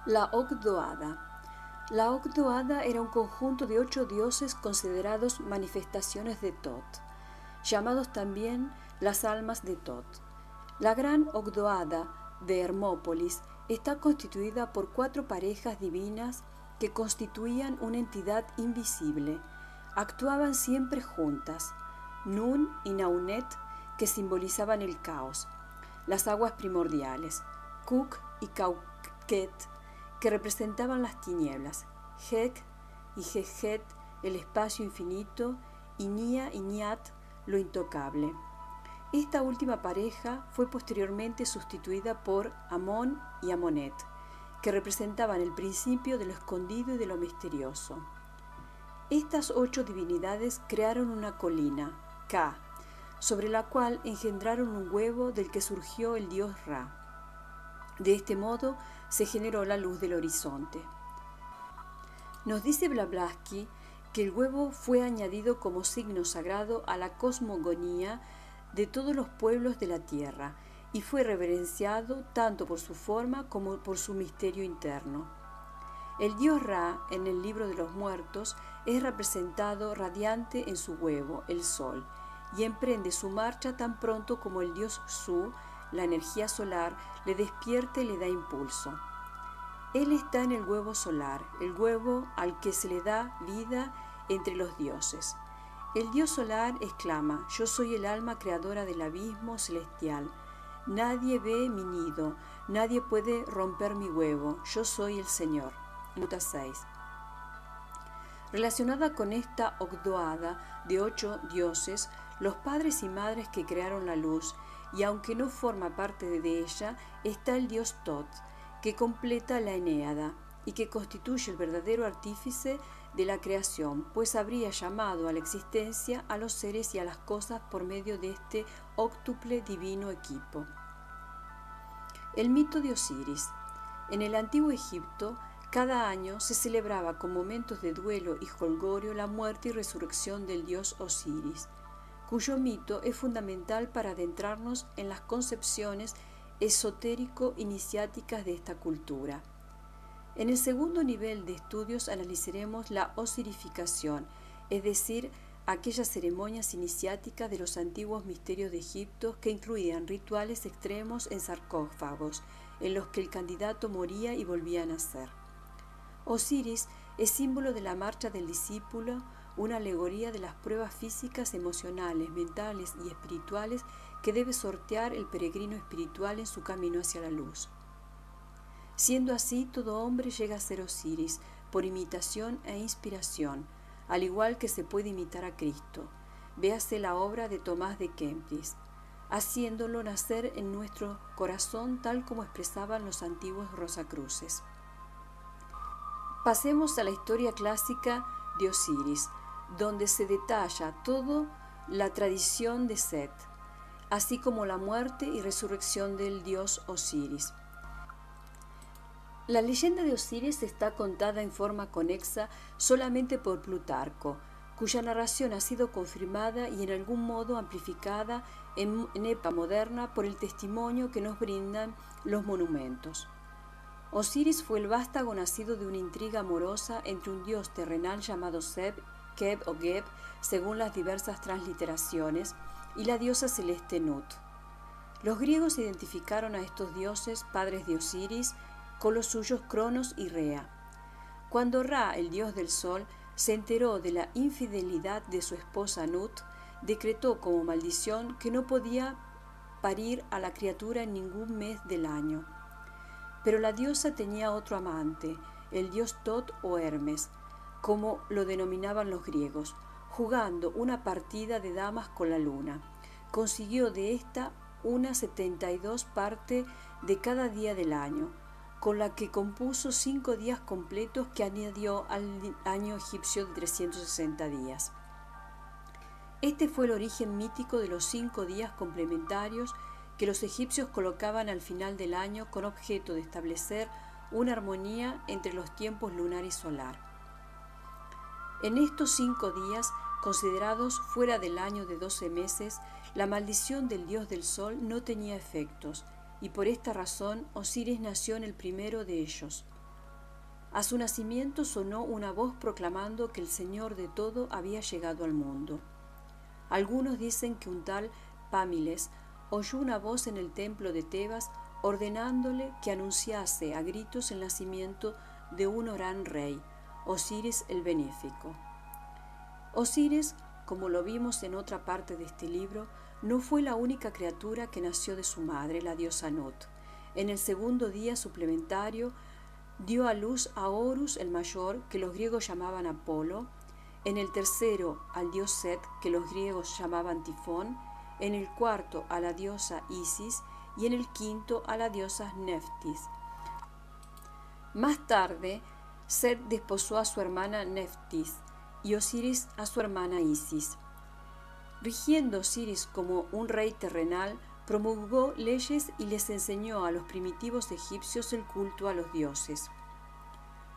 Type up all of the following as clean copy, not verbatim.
La Ogdoada. La Ogdoada era un conjunto de 8 dioses considerados manifestaciones de Thoth, llamados también las almas de Thoth. La gran Ogdoada de Hermópolis está constituida por 4 parejas divinas que constituían una entidad invisible. Actuaban siempre juntas, Nun y Naunet, que simbolizaban el caos, las aguas primordiales, Kuk y Kauket, que representaban las tinieblas, Hek y Hejet, el espacio infinito, y Nia y Niat, lo intocable. Esta última pareja fue posteriormente sustituida por Amón y Amonet, que representaban el principio de lo escondido y de lo misterioso. Estas 8 divinidades crearon una colina, Ka, sobre la cual engendraron un huevo del que surgió el dios Ra. De este modo se generó la luz del horizonte. Nos dice Blavatsky que el huevo fue añadido como signo sagrado a la cosmogonía de todos los pueblos de la tierra y fue reverenciado tanto por su forma como por su misterio interno. El dios Ra, en el libro de los muertos, es representado radiante en su huevo, el sol, y emprende su marcha tan pronto como el dios Su, la energía solar, le despierta y le da impulso. Él está en el huevo solar, el huevo al que se le da vida entre los dioses. El dios solar exclama: yo soy el alma creadora del abismo celestial. Nadie ve mi nido, nadie puede romper mi huevo, yo soy el Señor. Nota 6. Relacionada con esta Ogdoada de 8 dioses, los padres y madres que crearon la luz, y aunque no forma parte de ella, está el dios Thoth, que completa la Eneada y que constituye el verdadero artífice de la creación, pues habría llamado a la existencia a los seres y a las cosas por medio de este óctuple divino equipo. El mito de Osiris. En el antiguo Egipto, cada año se celebraba con momentos de duelo y jolgorio la muerte y resurrección del dios Osiris, cuyo mito es fundamental para adentrarnos en las concepciones esotérico-iniciáticas de esta cultura. En el segundo nivel de estudios analizaremos la osirificación, es decir, aquellas ceremonias iniciáticas de los antiguos misterios de Egipto que incluían rituales extremos en sarcófagos, en los que el candidato moría y volvía a nacer. Osiris es símbolo de la marcha del discípulo, una alegoría de las pruebas físicas, emocionales, mentales y espirituales que debe sortear el peregrino espiritual en su camino hacia la luz. Siendo así, todo hombre llega a ser Osiris por imitación e inspiración, al igual que se puede imitar a Cristo. Véase la obra de Tomás de Kempis, haciéndolo nacer en nuestro corazón tal como expresaban los antiguos Rosacruces. Pasemos a la historia clásica de Osiris, donde se detalla toda la tradición de Set, así como la muerte y resurrección del dios Osiris. La leyenda de Osiris está contada en forma conexa solamente por Plutarco, cuya narración ha sido confirmada y en algún modo amplificada en época moderna por el testimonio que nos brindan los monumentos. Osiris fue el vástago nacido de una intriga amorosa entre un dios terrenal llamado Seb, Keb o Geb, según las diversas transliteraciones, y la diosa celeste Nut. Los griegos identificaron a estos dioses, padres de Osiris, con los suyos Cronos y Rea. Cuando Ra, el dios del sol, se enteró de la infidelidad de su esposa Nut, decretó como maldición que no podía parir a la criatura en ningún mes del año. Pero la diosa tenía otro amante, el dios Thoth o Hermes, como lo denominaban los griegos, jugando una partida de damas con la luna. Consiguió de esta una 72 parte de cada día del año, con la que compuso 5 días completos que añadió al año egipcio de 360 días. Este fue el origen mítico de los 5 días complementarios que los egipcios colocaban al final del año con objeto de establecer una armonía entre los tiempos lunar y solar. En estos 5 días, considerados fuera del año de 12 meses, la maldición del dios del sol no tenía efectos, y por esta razón Osiris nació en el primero de ellos. A su nacimiento sonó una voz proclamando que el Señor de todo había llegado al mundo. Algunos dicen que un tal Pámiles oyó una voz en el templo de Tebas ordenándole que anunciase a gritos el nacimiento de un gran rey, Osiris el Benéfico. Osiris, como lo vimos en otra parte de este libro, no fue la única criatura que nació de su madre, la diosa Nut. En el segundo día suplementario dio a luz a Horus el mayor, que los griegos llamaban Apolo, en el tercero al dios Set, que los griegos llamaban Tifón, en el cuarto a la diosa Isis y en el quinto a la diosa Neftis. Más tarde, Set desposó a su hermana Neftis y Osiris a su hermana Isis. Rigiendo Osiris como un rey terrenal, promulgó leyes y les enseñó a los primitivos egipcios el culto a los dioses.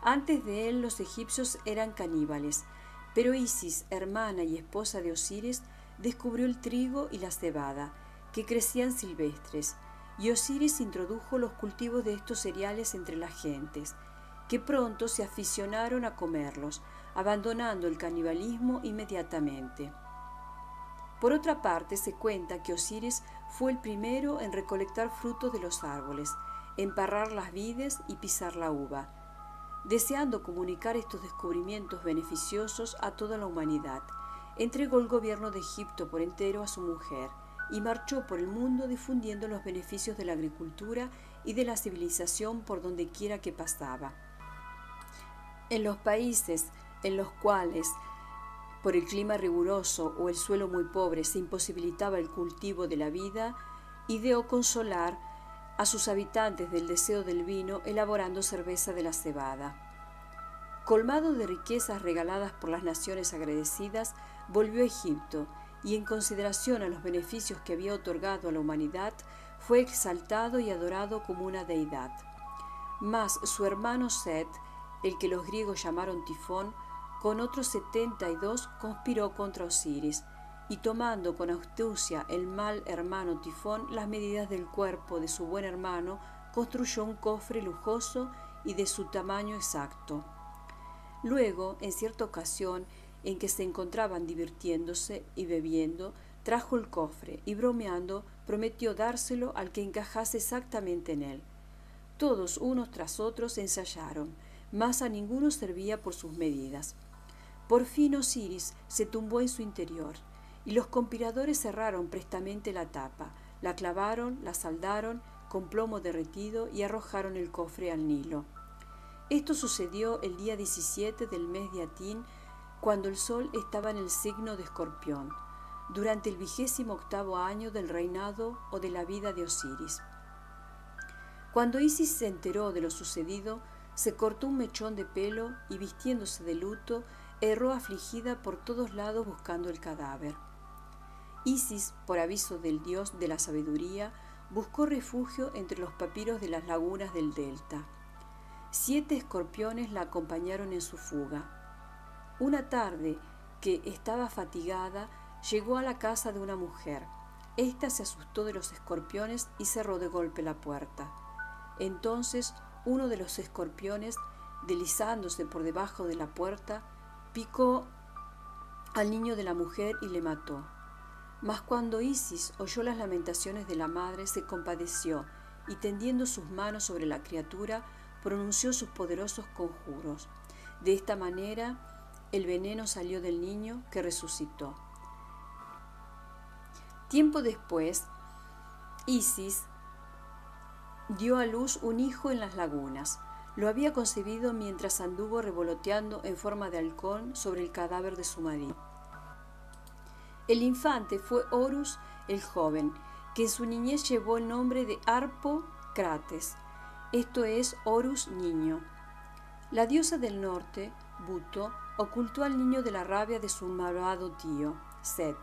Antes de él los egipcios eran caníbales, pero Isis, hermana y esposa de Osiris, descubrió el trigo y la cebada, que crecían silvestres, y Osiris introdujo los cultivos de estos cereales entre las gentes, que pronto se aficionaron a comerlos, abandonando el canibalismo inmediatamente. Por otra parte, se cuenta que Osiris fue el primero en recolectar frutos de los árboles, emparrar las vides y pisar la uva, deseando comunicar estos descubrimientos beneficiosos a toda la humanidad. Entregó el gobierno de Egipto por entero a su mujer y marchó por el mundo difundiendo los beneficios de la agricultura y de la civilización por donde quiera que pasaba. En los países en los cuales por el clima riguroso o el suelo muy pobre se imposibilitaba el cultivo de la vida, ideó consolar a sus habitantes del deseo del vino elaborando cerveza de la cebada. Colmado de riquezas regaladas por las naciones agradecidas, volvió a Egipto y en consideración a los beneficios que había otorgado a la humanidad, fue exaltado y adorado como una deidad. Mas su hermano Set, el que los griegos llamaron Tifón, con otros 72 conspiró contra Osiris, y tomando con astucia el mal hermano Tifón las medidas del cuerpo de su buen hermano, construyó un cofre lujoso y de su tamaño exacto. Luego, en cierta ocasión en que se encontraban divirtiéndose y bebiendo, trajo el cofre y bromeando prometió dárselo al que encajase exactamente en él. Todos unos tras otros ensayaron, mas a ninguno servía por sus medidas. Por fin Osiris se tumbó en su interior, y los conspiradores cerraron prestamente la tapa, la clavaron, la saldaron con plomo derretido y arrojaron el cofre al Nilo. Esto sucedió el día 17 del mes de Atín, cuando el sol estaba en el signo de Escorpión, durante el 28º año del reinado o de la vida de Osiris. Cuando Isis se enteró de lo sucedido, se cortó un mechón de pelo y, vistiéndose de luto, erró afligida por todos lados buscando el cadáver. Isis, por aviso del dios de la sabiduría, buscó refugio entre los papiros de las lagunas del delta. 7 escorpiones la acompañaron en su fuga. Una tarde, que estaba fatigada, llegó a la casa de una mujer. Ésta se asustó de los escorpiones y cerró de golpe la puerta. Entonces uno de los escorpiones, deslizándose por debajo de la puerta, picó al niño de la mujer y le mató. Mas cuando Isis oyó las lamentaciones de la madre, se compadeció y, tendiendo sus manos sobre la criatura, pronunció sus poderosos conjuros. De esta manera, el veneno salió del niño, que resucitó. Tiempo después, Isis dio a luz un hijo en las lagunas. Lo había concebido mientras anduvo revoloteando en forma de halcón sobre el cadáver de su marido. El infante fue Horus el joven, que en su niñez llevó el nombre de Harpo Crates, esto es Horus niño. La diosa del norte, Buto, ocultó al niño de la rabia de su malvado tío, Set,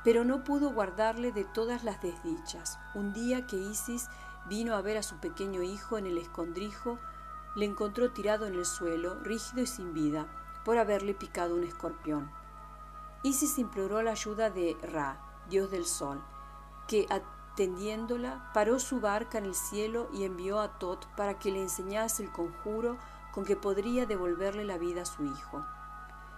pero no pudo guardarle de todas las desdichas. Un día que Isis vino a ver a su pequeño hijo en el escondrijo, le encontró tirado en el suelo, rígido y sin vida, por haberle picado un escorpión. Isis imploró la ayuda de Ra, dios del sol, que, atendiéndola, paró su barca en el cielo y envió a Tot para que le enseñase el conjuro con que podría devolverle la vida a su hijo.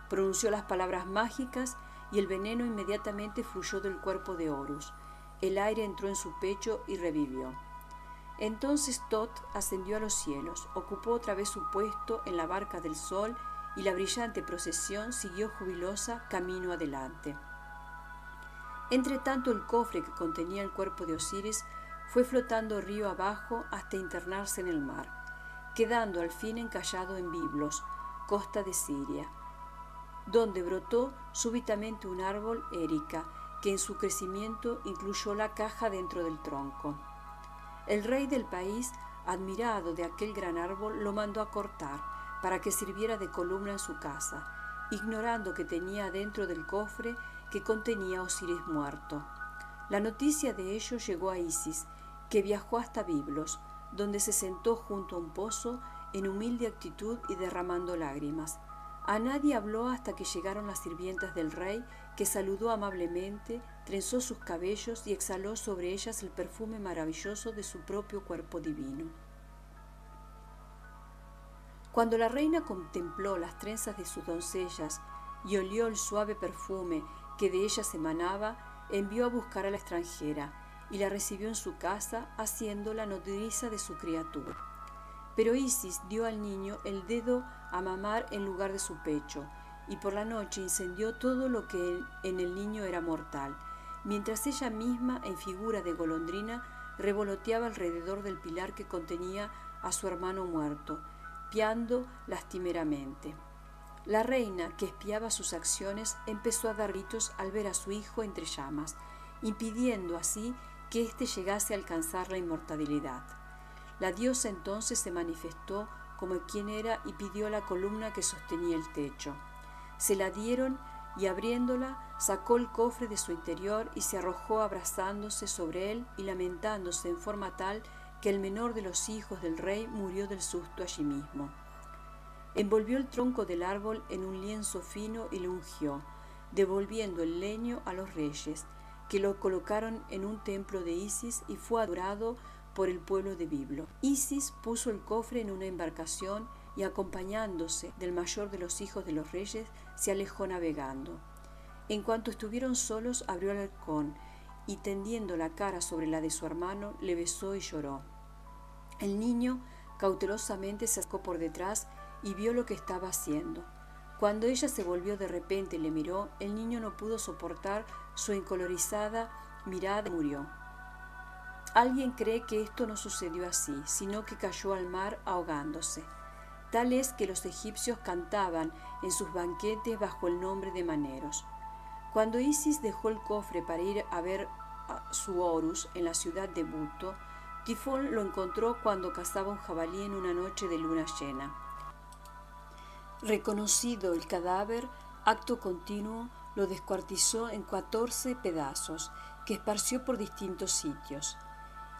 Pronunció las palabras mágicas y el veneno inmediatamente fluyó del cuerpo de Horus. El aire entró en su pecho y revivió. Entonces Thoth ascendió a los cielos, ocupó otra vez su puesto en la barca del sol y la brillante procesión siguió jubilosa camino adelante. Entretanto, el cofre que contenía el cuerpo de Osiris fue flotando río abajo hasta internarse en el mar, quedando al fin encallado en Biblos, costa de Siria, donde brotó súbitamente un árbol érica, que en su crecimiento incluyó la caja dentro del tronco. El rey del país, admirado de aquel gran árbol, lo mandó a cortar, para que sirviera de columna en su casa, ignorando que tenía dentro del cofre que contenía Osiris muerto. La noticia de ello llegó a Isis, que viajó hasta Biblos, donde se sentó junto a un pozo en humilde actitud y derramando lágrimas. A nadie habló hasta que llegaron las sirvientas del rey, que saludó amablemente, trenzó sus cabellos y exhaló sobre ellas el perfume maravilloso de su propio cuerpo divino. Cuando la reina contempló las trenzas de sus doncellas y olió el suave perfume que de ellas emanaba, envió a buscar a la extranjera y la recibió en su casa, haciéndola nodriza de su criatura. Pero Isis dio al niño el dedo a mamar en lugar de su pecho, y por la noche incendió todo lo que en el niño era mortal, mientras ella misma, en figura de golondrina, revoloteaba alrededor del pilar que contenía a su hermano muerto, piando lastimeramente. La reina, que espiaba sus acciones, empezó a dar gritos al ver a su hijo entre llamas, impidiendo así que éste llegase a alcanzar la inmortalidad. La diosa entonces se manifestó como quien era y pidió la columna que sostenía el techo. Se la dieron y abriéndola sacó el cofre de su interior y se arrojó abrazándose sobre él y lamentándose en forma tal que el menor de los hijos del rey murió del susto allí mismo. Envolvió el tronco del árbol en un lienzo fino y lo ungió, devolviendo el leño a los reyes, que lo colocaron en un templo de Isis y fue adorado por el pueblo de Biblo. Isis puso el cofre en una embarcación y, acompañándose del mayor de los hijos de los reyes, se alejó navegando. En cuanto estuvieron solos, abrió el halcón y, tendiendo la cara sobre la de su hermano, le besó y lloró. El niño cautelosamente se acercó por detrás y vio lo que estaba haciendo. Cuando ella se volvió de repente y le miró, el niño no pudo soportar su encolorizada mirada y murió. Alguien cree que esto no sucedió así, sino que cayó al mar ahogándose. Tal es que los egipcios cantaban en sus banquetes bajo el nombre de maneros. Cuando Isis dejó el cofre para ir a ver a su Horus en la ciudad de Buto, Tifón lo encontró cuando cazaba un jabalí en una noche de luna llena. Reconocido el cadáver, acto continuo lo descuartizó en 14 pedazos, que esparció por distintos sitios.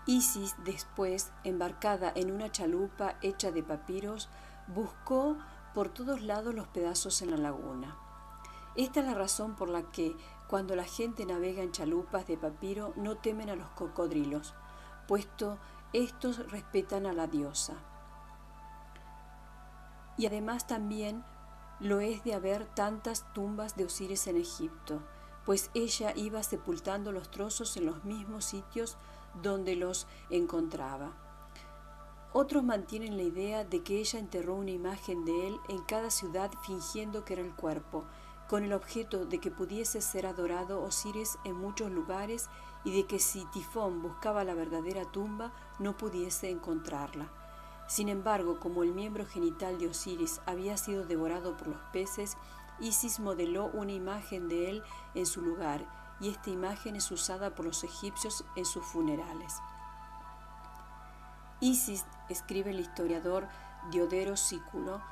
Isis después, embarcada en una chalupa hecha de papiros, buscó por todos lados los pedazos en la laguna. Esta es la razón por la que, cuando la gente navega en chalupas de papiro, no temen a los cocodrilos, puesto estos respetan a la diosa. Y además también lo es de haber tantas tumbas de Osiris en Egipto, pues ella iba sepultando los trozos en los mismos sitios donde los encontraba. Otros mantienen la idea de que ella enterró una imagen de él en cada ciudad fingiendo que era el cuerpo, con el objeto de que pudiese ser adorado Osiris en muchos lugares y de que si Tifón buscaba la verdadera tumba no pudiese encontrarla. Sin embargo, como el miembro genital de Osiris había sido devorado por los peces, Isis modeló una imagen de él en su lugar, y esta imagen es usada por los egipcios en sus funerales. Isis, escribe el historiador Diodoro Sículo,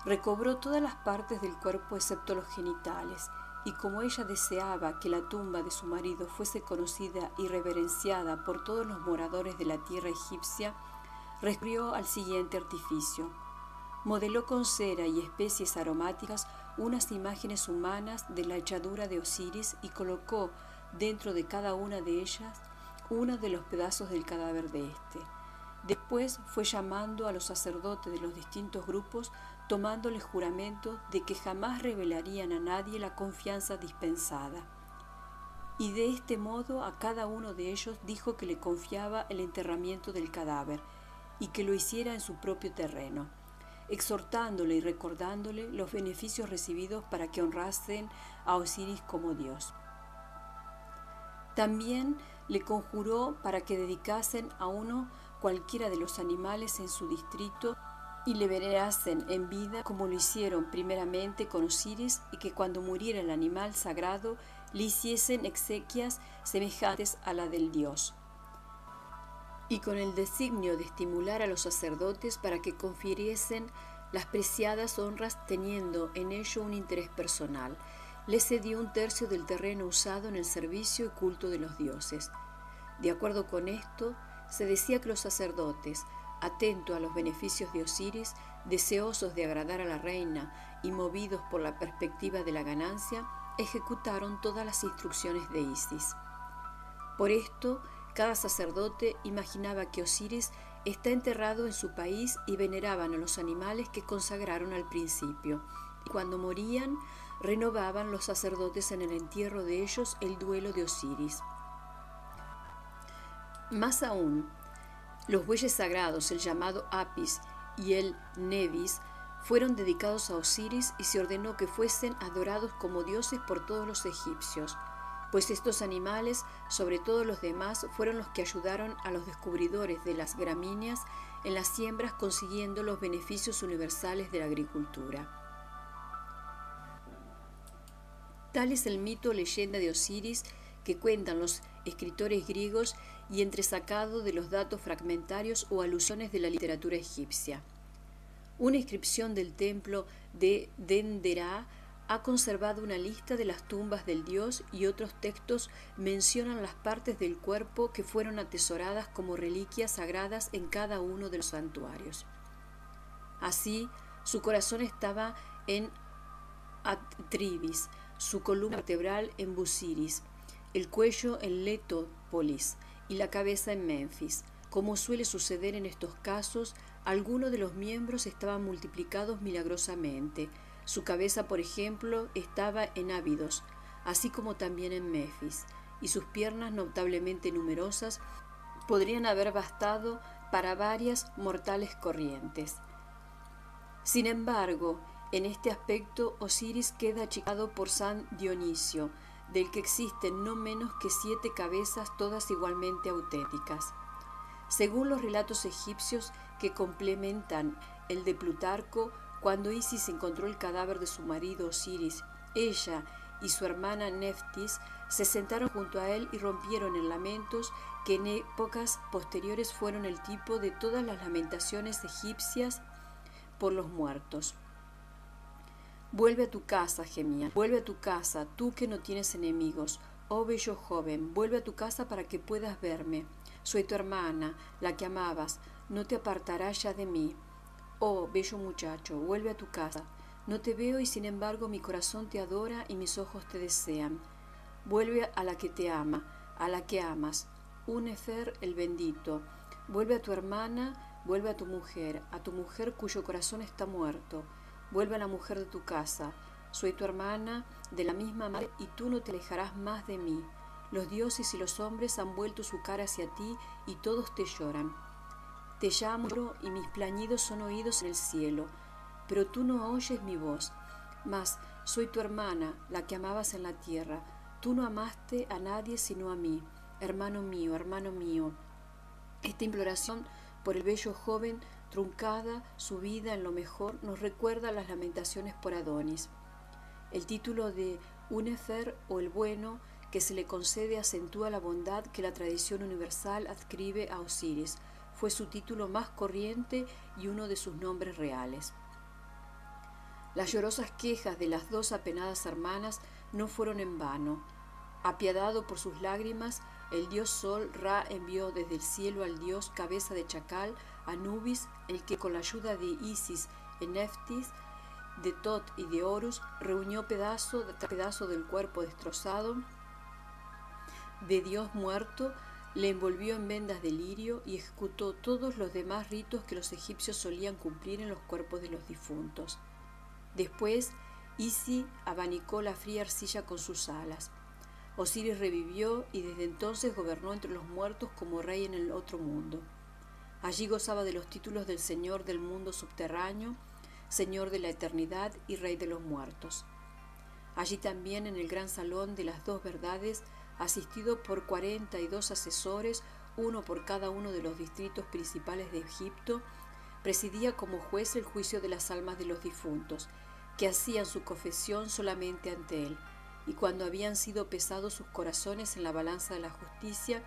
recobró todas las partes del cuerpo excepto los genitales, y como ella deseaba que la tumba de su marido fuese conocida y reverenciada por todos los moradores de la tierra egipcia, recurrió al siguiente artificio. Modeló con cera y especies aromáticas unas imágenes humanas de la echadura de Osiris y colocó dentro de cada una de ellas uno de los pedazos del cadáver de éste. Después fue llamando a los sacerdotes de los distintos grupos, tomándoles juramento de que jamás revelarían a nadie la confianza dispensada. Y de este modo a cada uno de ellos dijo que le confiaba el enterramiento del cadáver y que lo hiciera en su propio terreno, exhortándole y recordándole los beneficios recibidos para que honrasen a Osiris como Dios. También le conjuró para que dedicasen a uno cualquiera de los animales en su distrito y le venerasen en vida como lo hicieron primeramente con Osiris, y que cuando muriera el animal sagrado le hiciesen exequias semejantes a la del dios, y con el designio de estimular a los sacerdotes para que confiriesen las preciadas honras teniendo en ello un interés personal, le cedió 1/3 del terreno usado en el servicio y culto de los dioses. De acuerdo con esto, se decía que los sacerdotes, atentos a los beneficios de Osiris, deseosos de agradar a la reina y movidos por la perspectiva de la ganancia, ejecutaron todas las instrucciones de Isis. Por esto, cada sacerdote imaginaba que Osiris está enterrado en su país y veneraban a los animales que consagraron al principio. Y cuando morían, renovaban los sacerdotes en el entierro de ellos el duelo de Osiris. Más aún, los bueyes sagrados, el llamado Apis y el Nebis, fueron dedicados a Osiris y se ordenó que fuesen adorados como dioses por todos los egipcios, pues estos animales, sobre todos los demás, fueron los que ayudaron a los descubridores de las gramíneas en las siembras, consiguiendo los beneficios universales de la agricultura. Tal es el mito o leyenda de Osiris que cuentan los escritores griegos y entresacado de los datos fragmentarios o alusiones de la literatura egipcia. Una inscripción del templo de Dendera ha conservado una lista de las tumbas del dios, y otros textos mencionan las partes del cuerpo que fueron atesoradas como reliquias sagradas en cada uno de los santuarios. Así, su corazón estaba en Atribis, su columna vertebral en Busiris, el cuello en Letópolis y la cabeza en Menfis. Como suele suceder en estos casos, algunos de los miembros estaban multiplicados milagrosamente. Su cabeza, por ejemplo, estaba en Abidos, así como también en Memphis, y sus piernas, notablemente numerosas, podrían haber bastado para varias mortales corrientes. Sin embargo, en este aspecto Osiris queda achicado por San Dionisio, del que existen no menos que 7 cabezas, todas igualmente auténticas. Según los relatos egipcios que complementan el de Plutarco, cuando Isis encontró el cadáver de su marido Osiris, ella y su hermana Neftis se sentaron junto a él y rompieron en lamentos que en épocas posteriores fueron el tipo de todas las lamentaciones egipcias por los muertos. «Vuelve a tu casa», gemía, «vuelve a tu casa, tú que no tienes enemigos. Oh bello joven, vuelve a tu casa para que puedas verme. Soy tu hermana, la que amabas, no te apartarás ya de mí. Oh bello muchacho, vuelve a tu casa. No te veo y sin embargo mi corazón te adora y mis ojos te desean. Vuelve a la que te ama, a la que amas, Unefer el bendito. Vuelve a tu hermana, vuelve a tu mujer cuyo corazón está muerto. Vuelve a la mujer de tu casa. Soy tu hermana de la misma madre y tú no te alejarás más de mí. Los dioses y los hombres han vuelto su cara hacia ti y todos te lloran. Te llamo y mis plañidos son oídos en el cielo, pero tú no oyes mi voz. Mas soy tu hermana, la que amabas en la tierra. Tú no amaste a nadie sino a mí. Hermano mío, hermano mío. Esta imploración por el bello joven, truncada su vida en lo mejor, nos recuerda las lamentaciones por Adonis. El título de Unefer o el bueno que se le concede acentúa la bondad que la tradición universal adscribe a Osiris. Fue su título más corriente y uno de sus nombres reales. Las llorosas quejas de las 2 apenadas hermanas no fueron en vano. Apiadado por sus lágrimas, el dios Sol Ra envió desde el cielo al dios cabeza de chacal, Anubis, el que con la ayuda de Isis y Neftis, de Tot y de Horus, reunió pedazo del cuerpo destrozado de Dios muerto, le envolvió en vendas de lirio y ejecutó todos los demás ritos que los egipcios solían cumplir en los cuerpos de los difuntos. Después, Isi abanicó la fría arcilla con sus alas. Osiris revivió y desde entonces gobernó entre los muertos como rey en el otro mundo. Allí gozaba de los títulos del Señor del mundo subterráneo, Señor de la eternidad y Rey de los muertos. Allí también, en el gran salón de las dos verdades, asistido por 42 asesores, uno por cada uno de los distritos principales de Egipto, presidía como juez el juicio de las almas de los difuntos, que hacían su confesión solamente ante él, y cuando habían sido pesados sus corazones en la balanza de la justicia,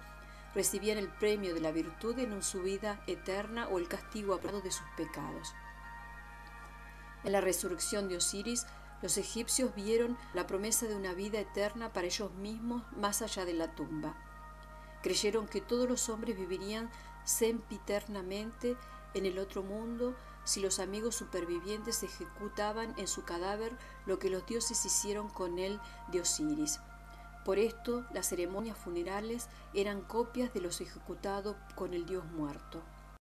recibían el premio de la virtud en su vida eterna o el castigo aprobado de sus pecados. En la resurrección de Osiris, los egipcios vieron la promesa de una vida eterna para ellos mismos más allá de la tumba. Creyeron que todos los hombres vivirían sempiternamente en el otro mundo si los amigos supervivientes ejecutaban en su cadáver lo que los dioses hicieron con el de Osiris. Por esto, las ceremonias funerales eran copias de los ejecutados con el dios muerto.